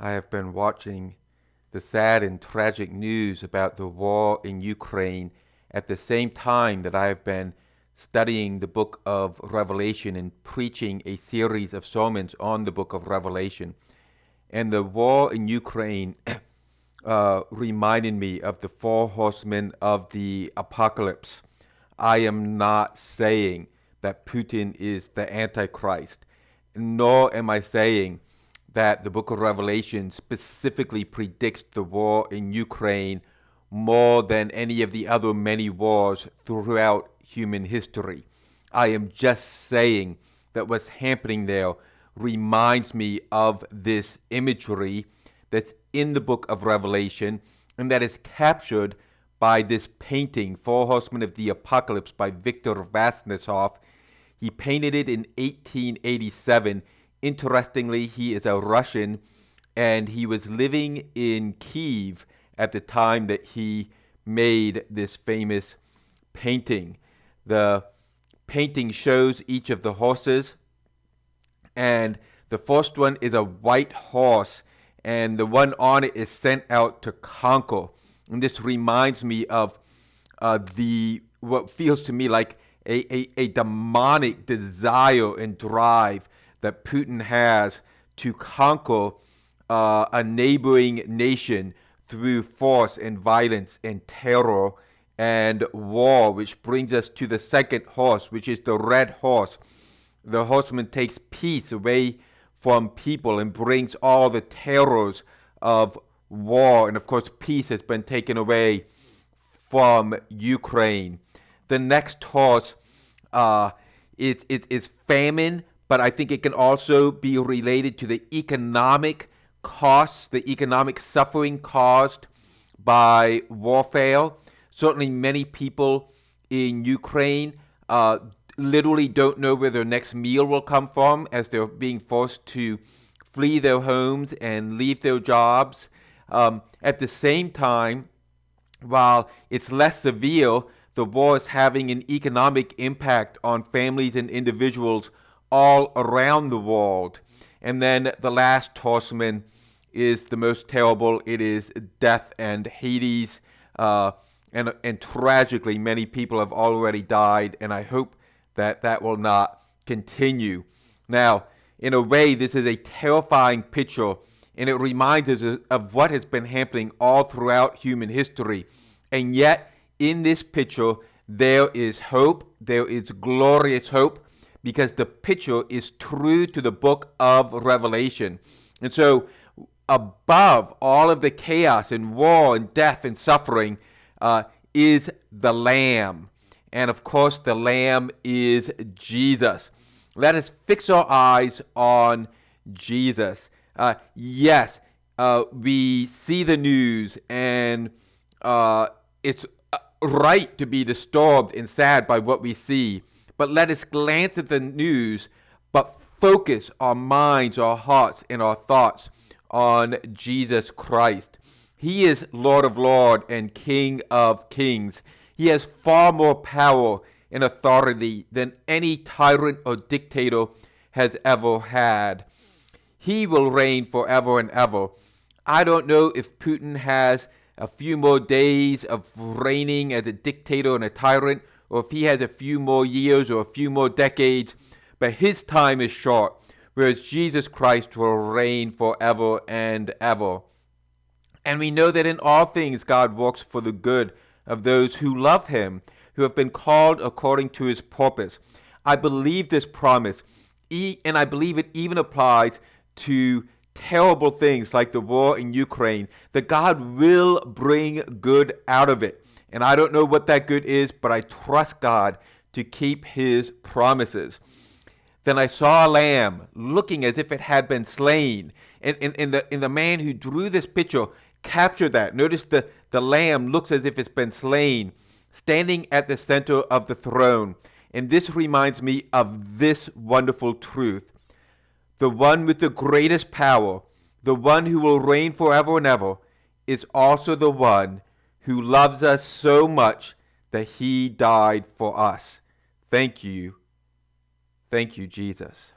I have been watching the sad and tragic news about the war in Ukraine at the same time that I have been studying the book of Revelation and preaching a series of sermons on the book of Revelation. And the war in Ukraine reminded me of the four horsemen of the apocalypse. I am not saying that Putin is the Antichrist, nor am I saying that the book of Revelation specifically predicts the war in Ukraine more than any of the other many wars throughout human history. I am just saying that what's happening there reminds me of this imagery that's in the book of Revelation and that is captured by this painting, Four Horsemen of the Apocalypse by Victor Vasnesov. He painted it in 1887. Interestingly, he is a Russian, and he was living in Kiev at the time that he made this famous painting. The painting shows each of the horses, and the first one is a white horse, and the one on it is sent out to conquer. And this reminds me of what feels to me like a demonic desire and drive that Putin has to conquer a neighboring nation through force and violence and terror and war, which brings us to the second horse, which is the red horse. The horseman takes peace away from people and brings all the terrors of war. And of course, peace has been taken away from Ukraine. The next horse is famine, but I think it can also be related to the economic costs, the economic suffering caused by warfare. Certainly many people in Ukraine literally don't know where their next meal will come from as they're being forced to flee their homes and leave their jobs. At the same time, while it's less severe, the war is having an economic impact on families and individuals all around the world. And then the last horseman is the most terrible. It is death and Hades. And tragically, many people have already died, and I hope that that will not continue. Now, in a way, this is a terrifying picture, and it reminds us of what has been happening all throughout human history. And yet, in this picture, there is hope. There is glorious hope, because the picture is true to the book of Revelation. And so, above all of the chaos and war and death and suffering is the Lamb. And of course, the Lamb is Jesus. Let us fix our eyes on Jesus. Yes, we see the news, and it's right to be disturbed and sad by what we see. But let us glance at the news, but focus our minds, our hearts, and our thoughts on Jesus Christ. He is Lord of Lords and King of Kings. He has far more power and authority than any tyrant or dictator has ever had. He will reign forever and ever. I don't know if Putin has a few more days of reigning as a dictator and a tyrant, or if he has a few more years or a few more decades, but his time is short, whereas Jesus Christ will reign forever and ever. And we know that in all things God works for the good of those who love him, who have been called according to his purpose. I believe this promise, and I believe it even applies to terrible things like the war in Ukraine, that God will bring good out of it. And I don't know what that good is, but I trust God to keep his promises. Then I saw a lamb looking as if it had been slain. And the man who drew this picture captured that. Notice the lamb looks as if it's been slain, standing at the center of the throne. And this reminds me of this wonderful truth. The one with the greatest power, the one who will reign forever and ever, is also the one who loves us so much that he died for us. Thank you. Thank you, Jesus.